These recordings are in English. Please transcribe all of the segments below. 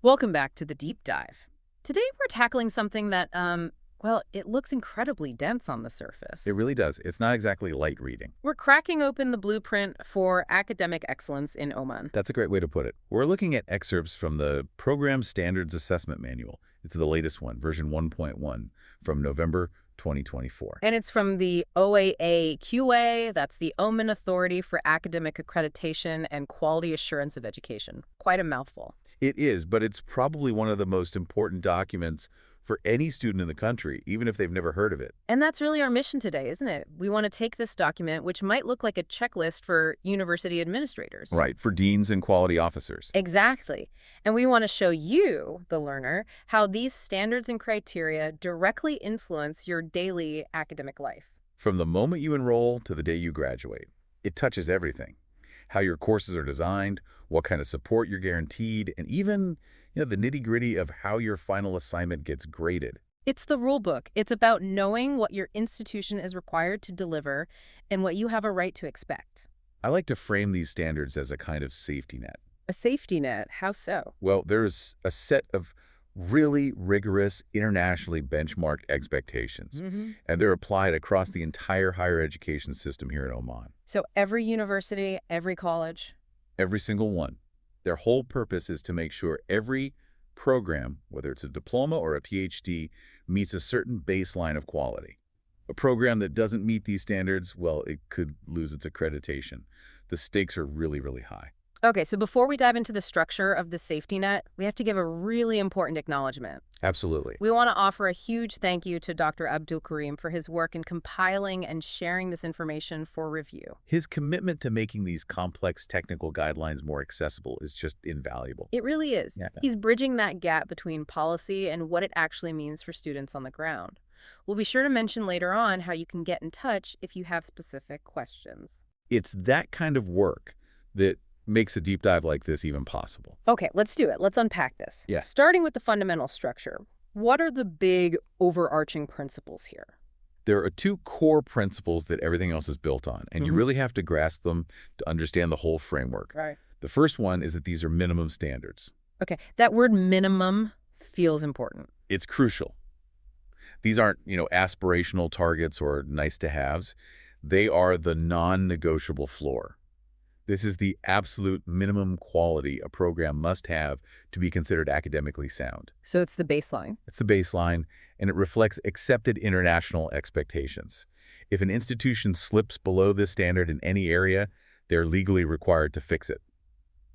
Welcome back to the deep dive. Today we're tackling something that, well, it looks incredibly dense on the surface. It really does. It's not exactly light reading. We're cracking open the blueprint for academic excellence in Oman. That's a great way to put it. We're looking at excerpts from the Program Standards Assessment Manual. It's the latest one, version 1.1, from November 2024. And it's from the OAAQA, that's the Oman Authority for Academic Accreditation and Quality Assurance of Education. Quite a mouthful. It is, but it's probably one of the most important documents for any student in the country, even if they've never heard of it. And that's really our mission today, isn't it? We want to take this document, which might look like a checklist for university administrators. Right, for deans and quality officers. Exactly. And we want to show you, the learner, how these standards and criteria directly influence your daily academic life. From the moment you enroll to the day you graduate, it touches everything. How your courses are designed, what kind of support you're guaranteed, and even the nitty-gritty of how your final assignment gets graded. It's the rule book. It's about knowing what your institution is required to deliver and what you have a right to expect. I like to frame these standards as a kind of safety net. A safety net? How so? Well, there's a set of really rigorous, internationally benchmarked expectations, and they're applied across the entire higher education system here in Oman. So every university, every college? Every single one. Their whole purpose is to make sure every program, whether it's a diploma or a PhD, meets a certain baseline of quality. A program that doesn't meet these standards, well, it could lose its accreditation. The stakes are really, really high. Okay, so before we dive into the structure of the safety net, we have to give a really important acknowledgement. Absolutely. We want to offer a huge thank you to Dr. Abdul Karim for his work in compiling and sharing this information for review. His commitment to making these complex technical guidelines more accessible is just invaluable. It really is. Yeah. He's bridging that gap between policy and what it actually means for students on the ground. We'll be sure to mention later on how you can get in touch if you have specific questions. It's that kind of work that makes a deep dive like this even possible. Okay, let's do it. Let's unpack this. Yeah. Starting with the fundamental structure, what are the big overarching principles here? There are two core principles that everything else is built on, and you really have to grasp them to understand the whole framework. Right. The first one is that these are minimum standards. Okay, that word minimum feels important. It's crucial. These aren't, aspirational targets or nice-to-haves. They are the non-negotiable floor. This is the absolute minimum quality a program must have to be considered academically sound. So it's the baseline. It's the baseline, and it reflects accepted international expectations. If an institution slips below this standard in any area, they're legally required to fix it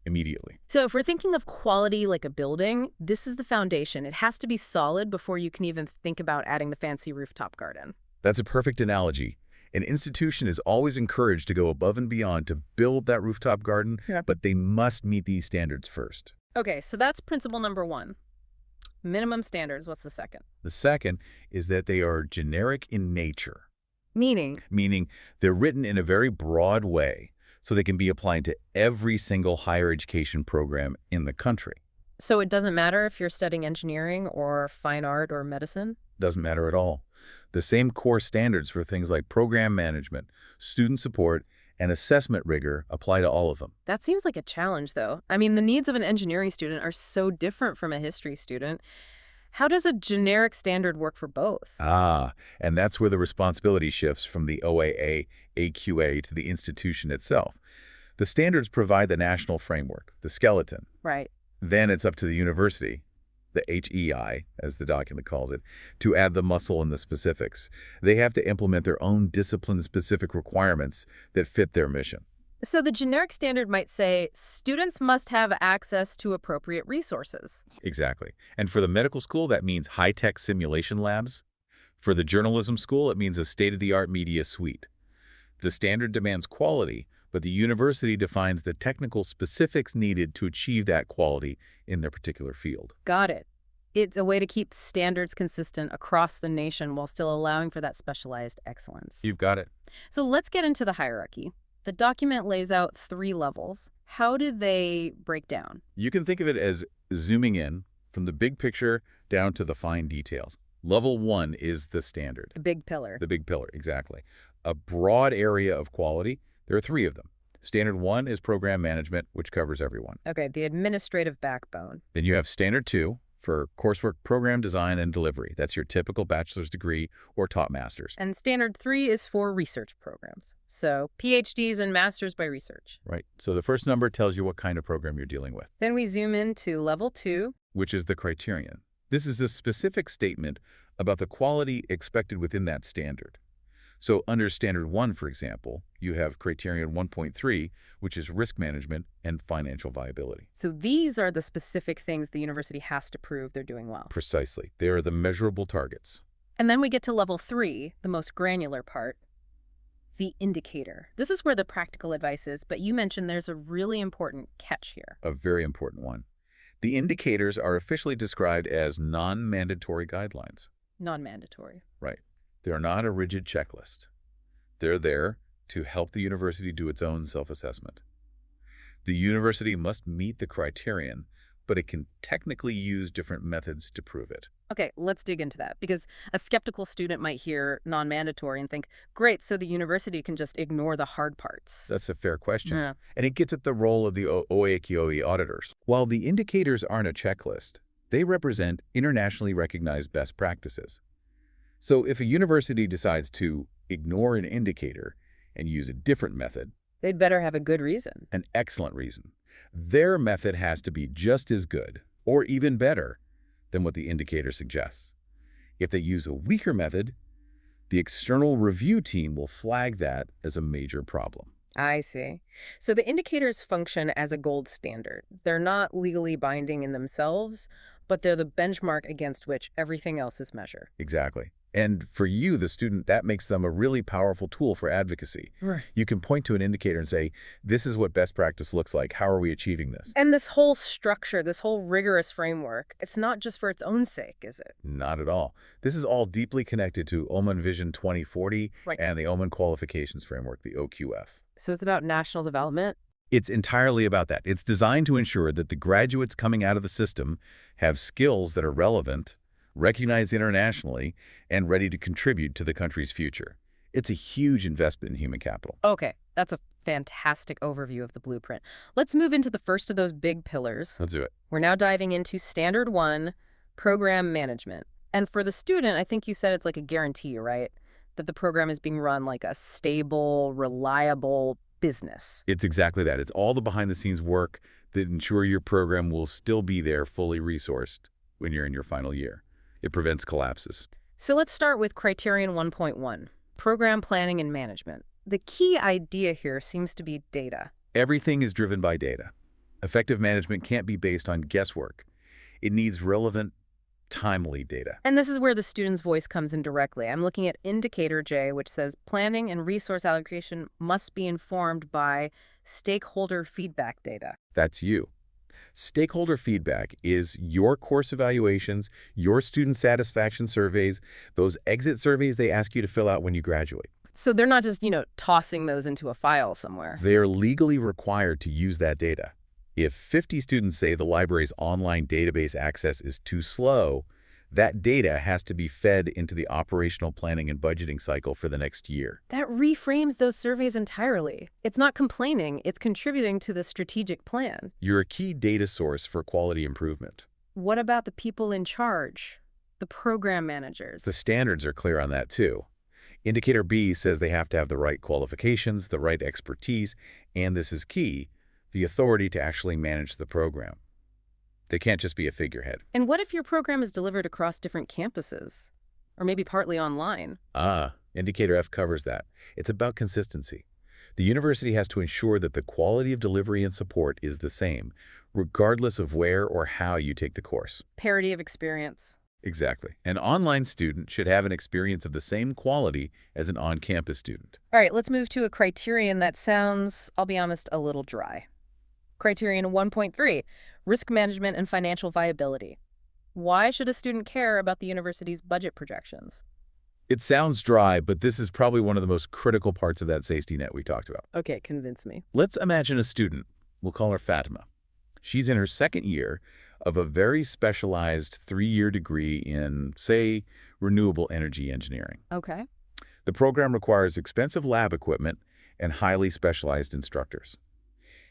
immediately. So if we're thinking of quality like a building, this is the foundation. It has to be solid before you can even think about adding the fancy rooftop garden. That's a perfect analogy. An institution is always encouraged to go above and beyond to build that rooftop garden, but they must meet these standards first. Okay, so that's principle number one. Minimum standards. What's the second? The second is that they are generic in nature. Meaning They're written in a very broad way, so they can be applied to every single higher education program in the country. So it doesn't matter if you're studying engineering or fine art or medicine? Doesn't matter at all. The same core standards for things like program management, student support, and assessment rigor apply to all of them. That seems like a challenge, though. I mean, the needs of an engineering student are so different from a history student. How does a generic standard work for both? And that's where the responsibility shifts from the OAAAQA to the institution itself. The standards provide the national framework, the skeleton. Right. Then it's up to the university, the HEI, as the document calls it, to add the muscle and the specifics. They have to implement their own discipline-specific requirements that fit their mission. So the generic standard might say students must have access to appropriate resources. Exactly. And for the medical school, that means high-tech simulation labs. For the journalism school, it means a state-of-the-art media suite. The standard demands quality, but the university defines the technical specifics needed to achieve that quality in their particular field. Got it. It's a way to keep standards consistent across the nation while still allowing for that specialized excellence. You've got it. So let's get into the hierarchy. The document lays out 3 levels. How do they break down? You can think of it as zooming in from the big picture down to the fine details. Level 1 is the standard. The big pillar. The big pillar, exactly. A broad area of quality. There are 3 of them. Standard 1 is program management, which covers everyone. Okay, the administrative backbone. Then you have Standard 2 for coursework program design and delivery. That's your typical bachelor's degree or taught master's. And Standard 3 is for research programs. So PhDs and masters by research. Right. So the first number tells you what kind of program you're dealing with, Then we zoom into level 2. which is the criterion. This is a specific statement about the quality expected within that standard. So under Standard 1, for example, you have Criterion 1.3, which is risk management and financial viability. So these are the specific things the university has to prove they're doing well. Precisely. They are the measurable targets. And then we get to level 3, the most granular part, the indicator. This is where the practical advice is, but you mentioned there's a really important catch here. A very important one. The indicators are officially described as non-mandatory guidelines. Non-mandatory. Right. They are not a rigid checklist. They're there to help the university do its own self-assessment. The university must meet the criterion, but it can technically use different methods to prove it. Okay, let's dig into that, because a skeptical student might hear non-mandatory and think, great, so the university can just ignore the hard parts. That's a fair question. Yeah. And it gets at the role of the OAAQA auditors. While the indicators aren't a checklist, they represent internationally recognized best practices. So if a university decides to ignore an indicator and use a different method, They'd better have a good reason. an excellent reason, their method has to be just as good or even better than what the indicator suggests. If they use a weaker method, the external review team will flag that as a major problem. I see. So the indicators function as a gold standard. They're not legally binding in themselves, but they're the benchmark against which everything else is measured. Exactly. And for you, the student, that makes them a really powerful tool for advocacy. Right. You can point to an indicator and say, this is what best practice looks like. How are we achieving this? And this whole structure, this whole rigorous framework, it's not just for its own sake, is it? Not at all. This is all deeply connected to Oman Vision 2040 Right. and the Oman Qualifications Framework, the OQF. So it's about national development? It's entirely about that. It's designed to ensure that the graduates coming out of the system have skills that are relevant, recognized internationally, and ready to contribute to the country's future. It's a huge investment in human capital. Okay, that's a fantastic overview of the blueprint. Let's move into the first of those big pillars. Let's do it. We're now diving into Standard 1, program management. And for the student, I think you said it's like a guarantee, right? That the program is being run like a stable, reliable business. It's exactly that. It's all the behind-the-scenes work that ensure your program will still be there fully resourced when you're in your final year. It prevents collapses. So let's start with Criterion 1.1, program planning and management. The key idea here seems to be data. Everything is driven by data. Effective management can't be based on guesswork. It needs relevant, timely data. And this is where the student's voice comes in directly. I'm looking at Indicator J, which says planning and resource allocation must be informed by stakeholder feedback data. That's you. Stakeholder feedback is your course evaluations, your student satisfaction surveys, those exit surveys they ask you to fill out when you graduate. So they're not just, tossing those into a file somewhere. They are legally required to use that data. If 50 students say the library's online database access is too slow, that data has to be fed into the operational planning and budgeting cycle for the next year. That reframes those surveys entirely. It's not complaining, it's contributing to the strategic plan. You're a key data source for quality improvement. What about the people in charge? The program managers? The standards are clear on that too. Indicator B says they have to have the right qualifications, the right expertise, and this is key, the authority to actually manage the program. They can't just be a figurehead. And what if your program is delivered across different campuses? Or maybe partly online? Indicator F covers that. It's about consistency. The university has to ensure that the quality of delivery and support is the same, regardless of where or how you take the course. Parity of experience. Exactly. An online student should have an experience of the same quality as an on-campus student. All right, let's move to a criterion that sounds, I'll be honest, a little dry. Criterion 1.3, risk management and financial viability. Why should a student care about the university's budget projections? It sounds dry, but this is probably one of the most critical parts of that safety net we talked about. Okay, convince me. Let's imagine a student. We'll call her Fatima. She's in her second year of a very specialized 3-year degree in, say, renewable energy engineering. Okay. The program requires expensive lab equipment and highly specialized instructors.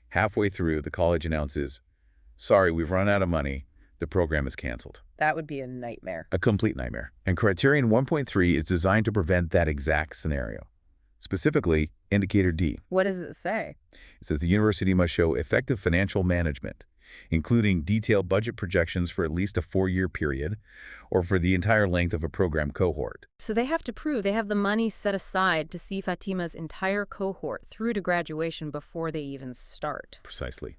Halfway through, the college announces, "Sorry, we've run out of money. The program is canceled." That would be a nightmare. A complete nightmare. And Criterion 1.3 is designed to prevent that exact scenario. Specifically, Indicator D. What does it say? It says the university must show effective financial management, including detailed budget projections for at least a 4-year period or for the entire length of a program cohort. So they have to prove they have the money set aside to see Fatima's entire cohort through to graduation before they even start. Precisely.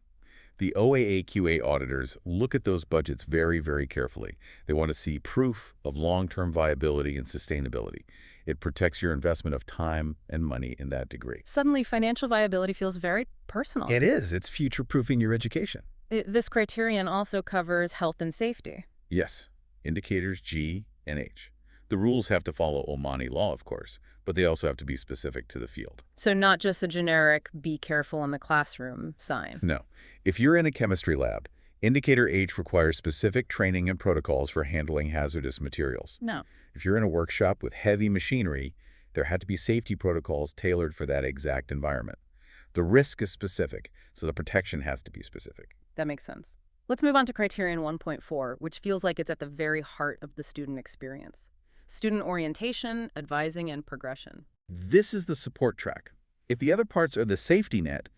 The OAAQA auditors look at those budgets very, very carefully. They want to see proof of long-term viability and sustainability. It protects your investment of time and money in that degree. Suddenly, financial viability feels very personal. It is. It's future-proofing your education. This criterion also covers health and safety. Yes. Indicators G and H. The rules have to follow Omani law, of course, but they also have to be specific to the field. So not just a generic "be careful in the classroom" sign. No. If you're in a chemistry lab, Indicator H requires specific training and protocols for handling hazardous materials. No. If you're in a workshop with heavy machinery, there had to be safety protocols tailored for that exact environment. The risk is specific, so the protection has to be specific. That makes sense. Let's move on to Criterion 1.4, which feels like it's at the very heart of the student experience. Student orientation, advising, and progression. This is the support track. If the other parts are the safety net,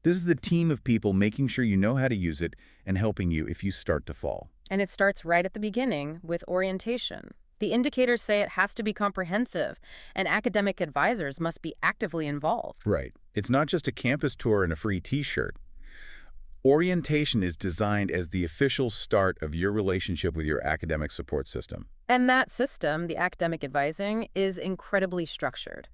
this is the team of people making sure you know how to use it and helping you if you start to fall. And it starts right at the beginning with orientation. The indicators say it has to be comprehensive, and academic advisors must be actively involved. Right. It's not just a campus tour and a free t-shirt. Orientation is designed as the official start of your relationship with your academic support system. And that system, the academic advising, is incredibly structured.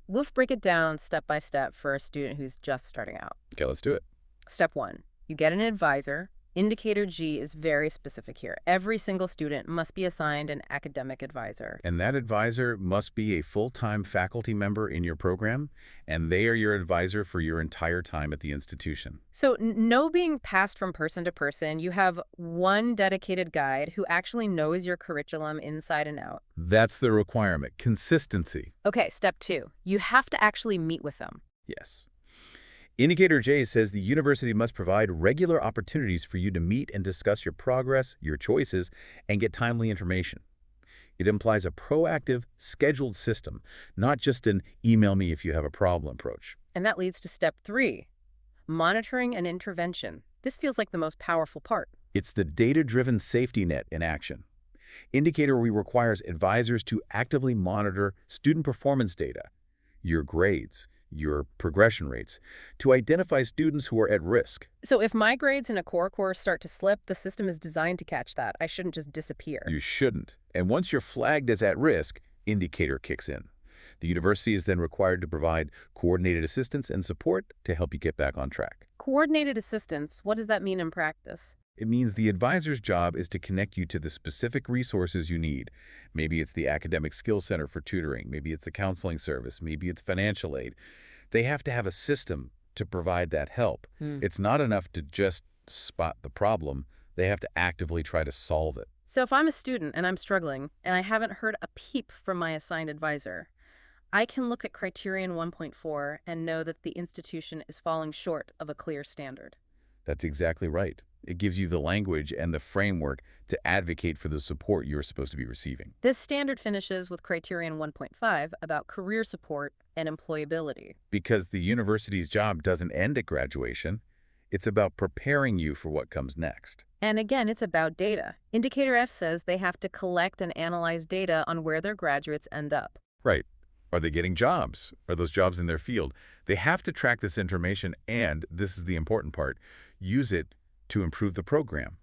We'll break it down step by step for a student who's just starting out. Okay, let's do it. Step 1, you get an advisor. Indicator G is very specific here. Every single student must be assigned an academic advisor. And that advisor must be a full-time faculty member in your program, and they are your advisor for your entire time at the institution. So no being passed from person to person. You have one dedicated guide who actually knows your curriculum inside and out. That's the requirement. Consistency. Okay, step 2, you have to actually meet with them. Yes. Indicator J says the university must provide regular opportunities for you to meet and discuss your progress, your choices, and get timely information. It implies a proactive, scheduled system, not just an email me if you have a problem approach. And that leads to step 3, monitoring and intervention. This feels like the most powerful part. It's the data-driven safety net in action. Indicator requires advisors to actively monitor student performance data, your grades, your progression rates, to identify students who are at risk. So if my grades in a core course start to slip, the system is designed to catch that. I shouldn't just disappear. You shouldn't. And once you're flagged as at risk, Indicator kicks in. The university is then required to provide coordinated assistance and support to help you get back on track. Coordinated assistance, what does that mean in practice? It means the advisor's job is to connect you to the specific resources you need. Maybe it's the Academic Skills Center for tutoring. Maybe it's the counseling service. Maybe it's financial aid. They have to have a system to provide that help. It's not enough to just spot the problem. They have to actively try to solve it. So if I'm a student and I'm struggling and I haven't heard a peep from my assigned advisor, I can look at Criterion 1.4 and know that the institution is falling short of a clear standard. That's exactly right. It gives you the language and the framework to advocate for the support you're supposed to be receiving. This standard finishes with Criterion 1.5 about career support and employability. Because the university's job doesn't end at graduation, it's about preparing you for what comes next. And again, it's about data. Indicator F says they have to collect and analyze data on where their graduates end up. Right. Are they getting jobs? Are those jobs in their field? They have to track this information and, this is the important part, use it to improve the program.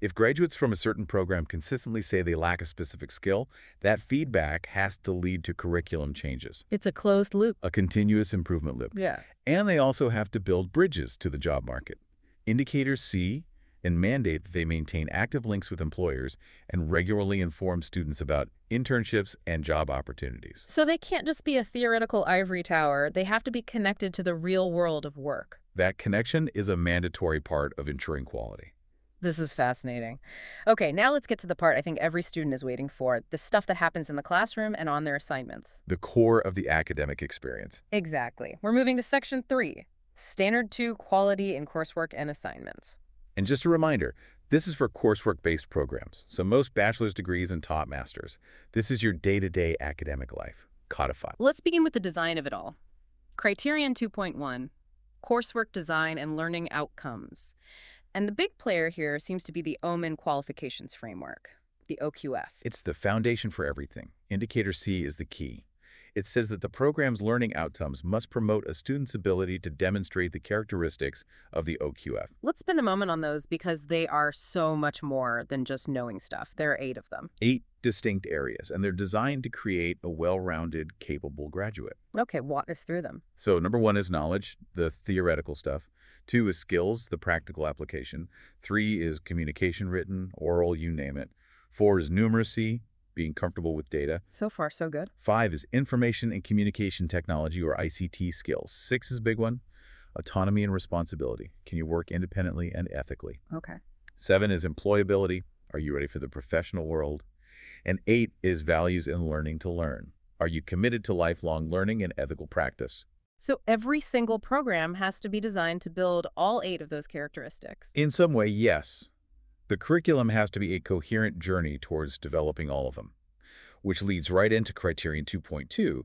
If graduates from a certain program consistently say they lack a specific skill, that feedback has to lead to curriculum changes. It's a closed loop. A continuous improvement loop. Yeah. And they also have to build bridges to the job market. Indicators see and mandate that they maintain active links with employers and regularly inform students about internships and job opportunities. So they can't just be a theoretical ivory tower. They have to be connected to the real world of work. That connection is a mandatory part of ensuring quality. This is fascinating. Okay, now let's get to the part I think every student is waiting for, the stuff that happens in the classroom and on their assignments. The core of the academic experience. Exactly. We're moving to Section 3, Standard 2 Quality in Coursework and Assignments. And just a reminder, this is for coursework-based programs, so most bachelor's degrees and top masters. This is your day-to-day academic life, codified. Let's begin with the design of it all. Criterion 2.1, Coursework Design and Learning Outcomes. And the big player here seems to be the Oman Qualifications Framework, the OQF. It's the foundation for everything. Indicator C is the key. It says that the program's learning outcomes must promote a student's ability to demonstrate the characteristics of the OQF. Let's spend a moment on those because they are so much more than just knowing stuff. There are 8 of them. 8 distinct areas, and they're designed to create a well-rounded, capable graduate. Okay, walk us through them. So number 1 is knowledge, the theoretical stuff. 2 is skills, the practical application. 3 is communication, written, oral, you name it. 4 is numeracy, being comfortable with data. So far, so good. 5 is information and communication technology, or ICT skills. 6 is a big one, autonomy and responsibility. Can you work independently and ethically? Okay. 7 is employability. Are you ready for the professional world? And 8 is values and learning to learn. Are you committed to lifelong learning and ethical practice? So every single program has to be designed to build all 8 of those characteristics. In some way, yes. The curriculum has to be a coherent journey towards developing all of them, which leads right into Criterion 2.2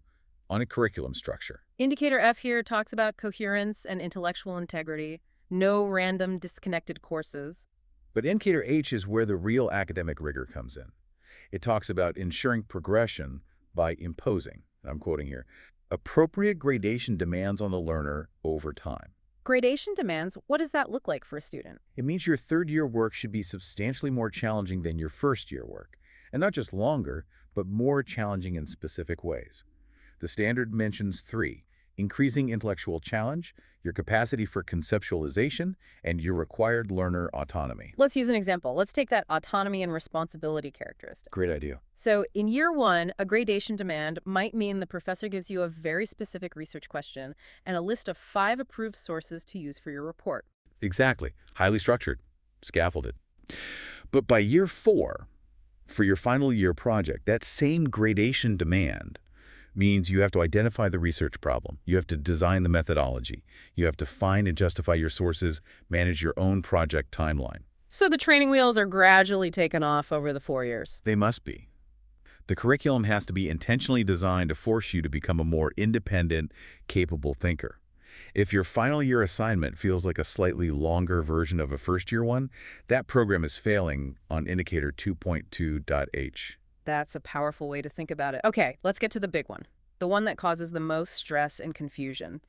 on a curriculum structure. Indicator F here talks about coherence and intellectual integrity, no random disconnected courses. But Indicator H is where the real academic rigor comes in. It talks about ensuring progression by imposing, and I'm quoting here, appropriate gradation demands on the learner over time. Gradation demands, what does that look like for a student? It means your third-year work should be substantially more challenging than your first-year work, and not just longer, but more challenging in specific ways. The standard mentions 3, increasing intellectual challenge, your capacity for conceptualization, and your required learner autonomy. Let's use an example. Let's take that autonomy and responsibility characteristic. Great idea. So in year 1, a gradation demand might mean the professor gives you a very specific research question and a list of 5 approved sources to use for your report. Exactly. Highly structured, scaffolded. But by year 4, for your final year project, that same gradation demand means you have to identify the research problem. You have to design the methodology. You have to find and justify your sources, manage your own project timeline. So the training wheels are gradually taken off over the 4 years. They must be. The curriculum has to be intentionally designed to force you to become a more independent, capable thinker. If your final year assignment feels like a slightly longer version of a first-year one, that program is failing on Indicator 2.2.H. That's a powerful way to think about it. Okay, let's get to the big one, the one that causes the most stress and confusion.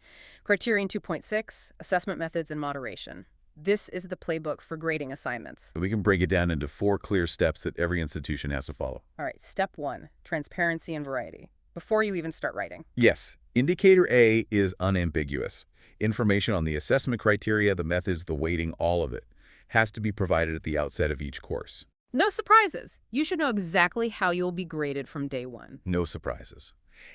Criterion 2.6, Assessment Methods and Moderation. This is the playbook for grading assignments. We can break it down into 4 clear steps that every institution has to follow. All right, step 1, transparency and variety, before you even start writing. Yes, Indicator A is unambiguous. Information on the assessment criteria, the methods, the weighting, all of it has to be provided at the outset of each course. No surprises. You should know exactly how you'll be graded from day 1. No surprises.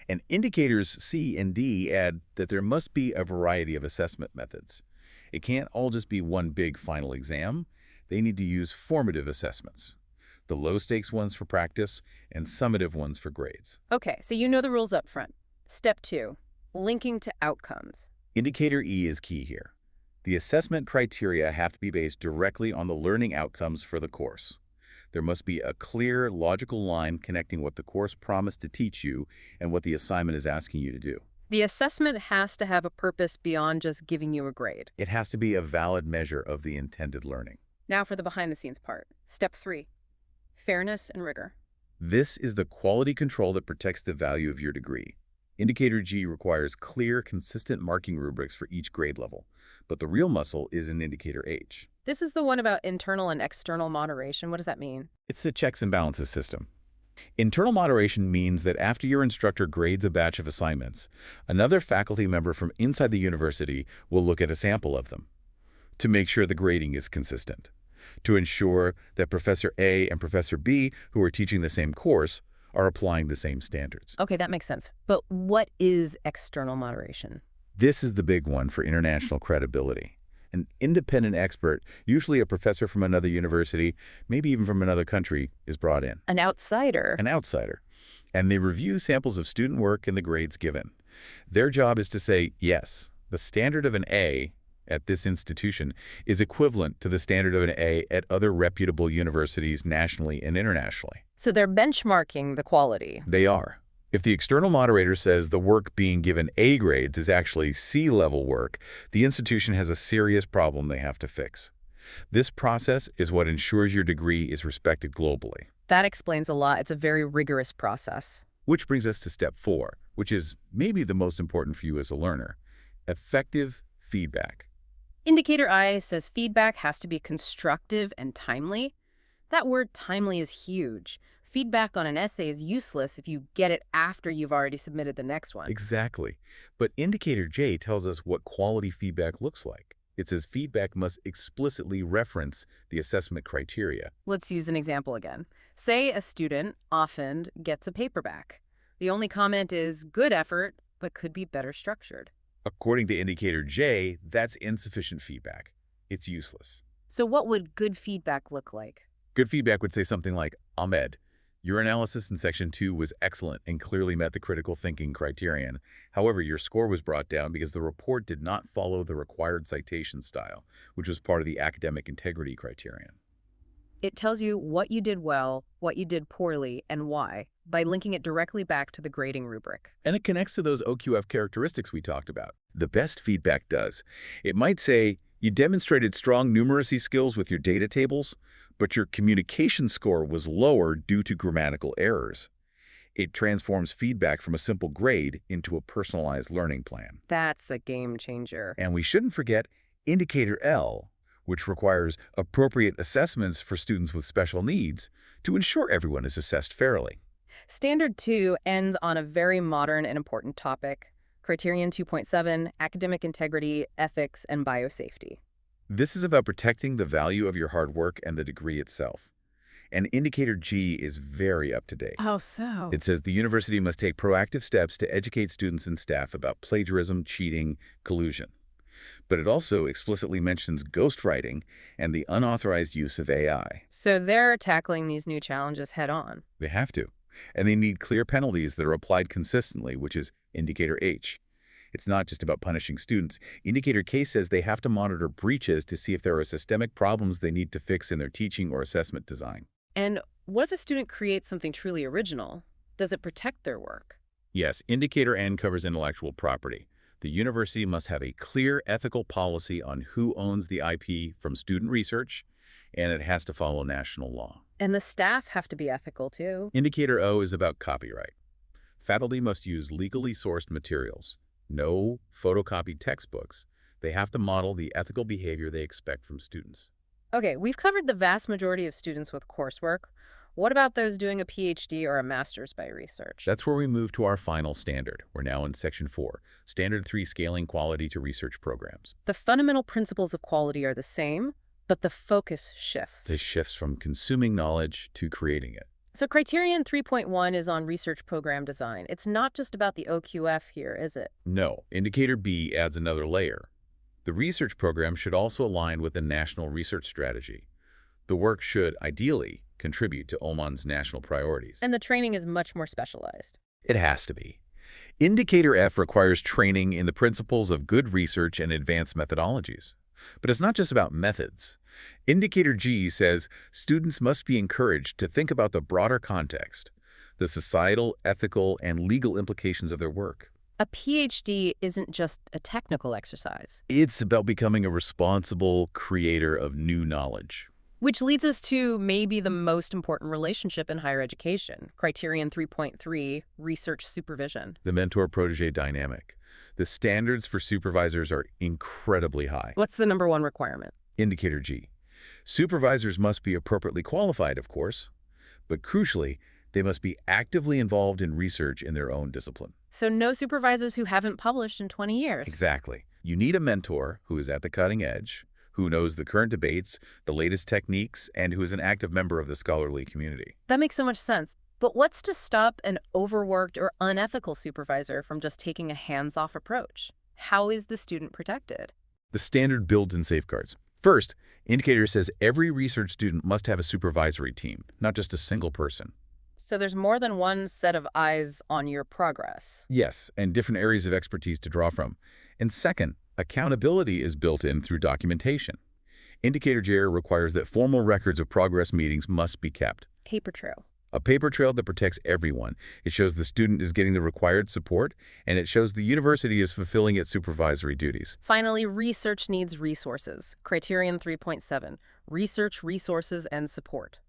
And indicators C and D add that there must be a variety of assessment methods. It can't all just be one big final exam. They need to use formative assessments, the low-stakes ones for practice and summative ones for grades. Okay, so you know the rules up front. Step 2, linking to outcomes. Indicator E is key here. The assessment criteria have to be based directly on the learning outcomes for the course. There must be a clear, logical line connecting what the course promised to teach you and what the assignment is asking you to do. The assessment has to have a purpose beyond just giving you a grade. It has to be a valid measure of the intended learning. Now for the behind-the-scenes part. Step 3, fairness and rigor. This is the quality control that protects the value of your degree. Indicator G requires clear, consistent marking rubrics for each grade level, but the real muscle is in Indicator H. This is the one about internal and external moderation. What does that mean? It's a checks and balances system. Internal moderation means that after your instructor grades a batch of assignments, another faculty member from inside the university will look at a sample of them to make sure the grading is consistent, to ensure that Professor A and Professor B, who are teaching the same course, are applying the same standards. Okay, that makes sense. But what is external moderation? This is the big one for international credibility. An independent expert, usually a professor from another university, maybe even from another country, is brought in. An outsider. An outsider. And they review samples of student work and the grades given. Their job is to say, yes, the standard of an A at this institution is equivalent to the standard of an A at other reputable universities nationally and internationally. So they're benchmarking the quality. They are. If the external moderator says the work being given A grades is actually C-level work, the institution has a serious problem they have to fix. This process is what ensures your degree is respected globally. That explains a lot. It's a very rigorous process. Which brings us to step 4, which is maybe the most important for you as a learner: effective feedback. Indicator I says feedback has to be constructive and timely. That word timely is huge. Feedback on an essay is useless if you get it after you've already submitted the next one. Exactly. But Indicator J tells us what quality feedback looks like. It says feedback must explicitly reference the assessment criteria. Let's use an example again. Say a student often gets a paper back. The only comment is good effort, but could be better structured. According to Indicator J, that's insufficient feedback. It's useless. So what would good feedback look like? Good feedback would say something like, Ahmed, your analysis in Section 2 was excellent and clearly met the critical thinking criterion. However, your score was brought down because the report did not follow the required citation style, which was part of the academic integrity criterion. It tells you what you did well, what you did poorly, and why, by linking it directly back to the grading rubric. And it connects to those OQF characteristics we talked about. The best feedback does. It might say, you demonstrated strong numeracy skills with your data tables, but your communication score was lower due to grammatical errors. It transforms feedback from a simple grade into a personalized learning plan. That's a game changer. And we shouldn't forget Indicator L, which requires appropriate assessments for students with special needs to ensure everyone is assessed fairly. Standard 2 ends on a very modern and important topic: Criterion 2.7, academic integrity, ethics, and biosafety. This is about protecting the value of your hard work and the degree itself. And Indicator G is very up to date. How so? It says the university must take proactive steps to educate students and staff about plagiarism, cheating, collusion. But it also explicitly mentions ghostwriting and the unauthorized use of AI. So they're tackling these new challenges head on. They have to. And they need clear penalties that are applied consistently, which is Indicator H. It's not just about punishing students. Indicator K says they have to monitor breaches to see if there are systemic problems they need to fix in their teaching or assessment design. And what if a student creates something truly original? Does it protect their work? Yes, Indicator N covers intellectual property. The university must have a clear ethical policy on who owns the IP from student research, and it has to follow national law. And the staff have to be ethical, too. Indicator O is about copyright. Faculty must use legally sourced materials. No photocopied textbooks. They have to model the ethical behavior they expect from students. Okay, we've covered the vast majority of students with coursework. What about those doing a PhD or a master's by research? That's where we move to our final standard. We're now in Section 4, Standard 3, Scaling Quality to Research Programs. The fundamental principles of quality are the same, but the focus shifts. This shifts from consuming knowledge to creating it. So Criterion 3.1 is on research program design. It's not just about the OQF here, is it? No, Indicator B adds another layer. The research program should also align with the national research strategy. The work should, ideally, contribute to Oman's national priorities. And the training is much more specialized. It has to be. Indicator F requires training in the principles of good research and advanced methodologies. But it's not just about methods. Indicator G says students must be encouraged to think about the broader context, the societal, ethical, and legal implications of their work. A PhD isn't just a technical exercise. It's about becoming a responsible creator of new knowledge. Which leads us to maybe the most important relationship in higher education, Criterion 3.3, research supervision. The mentor-protege dynamic. The standards for supervisors are incredibly high. What's the number one requirement? Indicator G. Supervisors must be appropriately qualified, of course, but crucially, they must be actively involved in research in their own discipline. So no supervisors who haven't published in 20 years. Exactly. You need a mentor who is at the cutting edge, who knows the current debates, the latest techniques, and who is an active member of the scholarly community. That makes so much sense. But what's to stop an overworked or unethical supervisor from just taking a hands-off approach? How is the student protected? The standard builds in safeguards. First, indicator says every research student must have a supervisory team, not just a single person. So there's more than one set of eyes on your progress. Yes, and different areas of expertise to draw from. And second, accountability is built in through documentation. Indicator J requires that formal records of progress meetings must be kept. Paper trail. A paper trail that protects everyone. It shows the student is getting the required support, and it shows the university is fulfilling its supervisory duties. Finally, research needs resources. Criterion 3.7, research, resources, and support.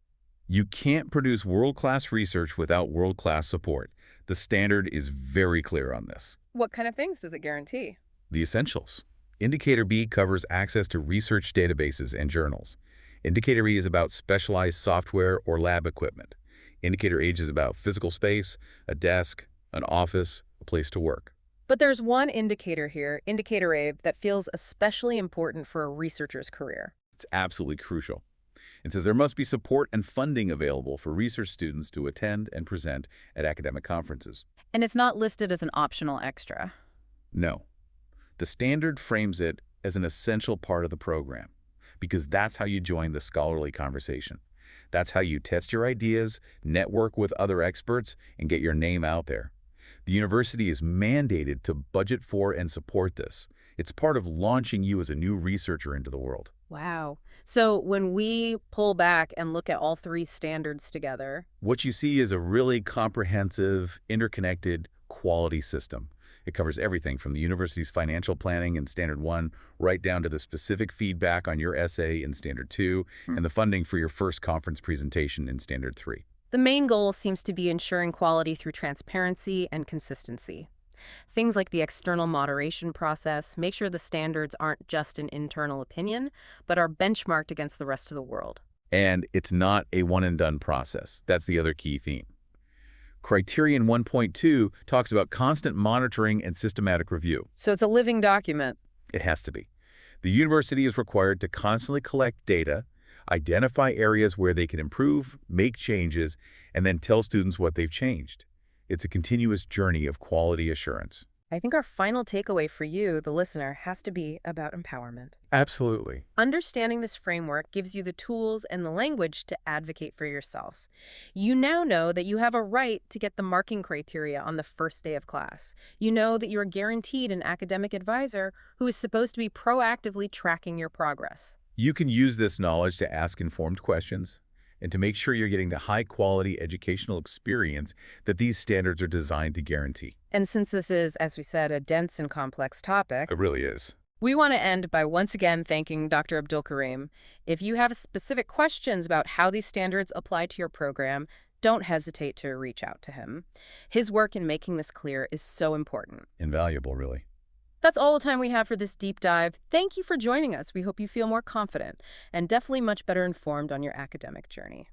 You can't produce world-class research without world-class support. The standard is very clear on this. What kind of things does it guarantee? The essentials. Indicator B covers access to research databases and journals. Indicator E is about specialized software or lab equipment. Indicator H is about physical space, a desk, an office, a place to work. But there's one indicator here, Indicator A, that feels especially important for a researcher's career. It's absolutely crucial. It says there must be support and funding available for research students to attend and present at academic conferences. And it's not listed as an optional extra. No. The standard frames it as an essential part of the program, because that's how you join the scholarly conversation. That's how you test your ideas, network with other experts, and get your name out there. The university is mandated to budget for and support this. It's part of launching you as a new researcher into the world. Wow. So when we pull back and look at all three standards together, What you see is a really comprehensive, interconnected, quality system. It covers everything from the university's financial planning in Standard 1 right down to the specific feedback on your essay in Standard 2 and the funding for your first conference presentation in Standard 3. the main goal seems to be ensuring quality through transparency and consistency. Things like the external moderation process make sure the standards aren't just an internal opinion, but are benchmarked against the rest of the world. And it's not a one-and-done process. That's the other key theme. Criterion 1.2 talks about constant monitoring and systematic review. So it's a living document. It has to be. The university is required to constantly collect data, identify areas where they can improve, make changes, and then tell students what they've changed. It's a continuous journey of quality assurance. I think our final takeaway for you, the listener, has to be about empowerment. Absolutely. Understanding this framework gives you the tools and the language to advocate for yourself. You now know that you have a right to get the marking criteria on the first day of class. You know that you are guaranteed an academic advisor who is supposed to be proactively tracking your progress. You can use this knowledge to ask informed questions and to make sure you're getting the high-quality educational experience that these standards are designed to guarantee. And since this is, as we said, a dense and complex topic, It really is. we want to end by once again thanking Dr. Abdul Karim. If you have specific questions about how these standards apply to your program, don't hesitate to reach out to him. His work in making this clear is so important. Invaluable, really. That's all the time we have for this deep dive. Thank you for joining us. We hope you feel more confident and definitely much better informed on your academic journey.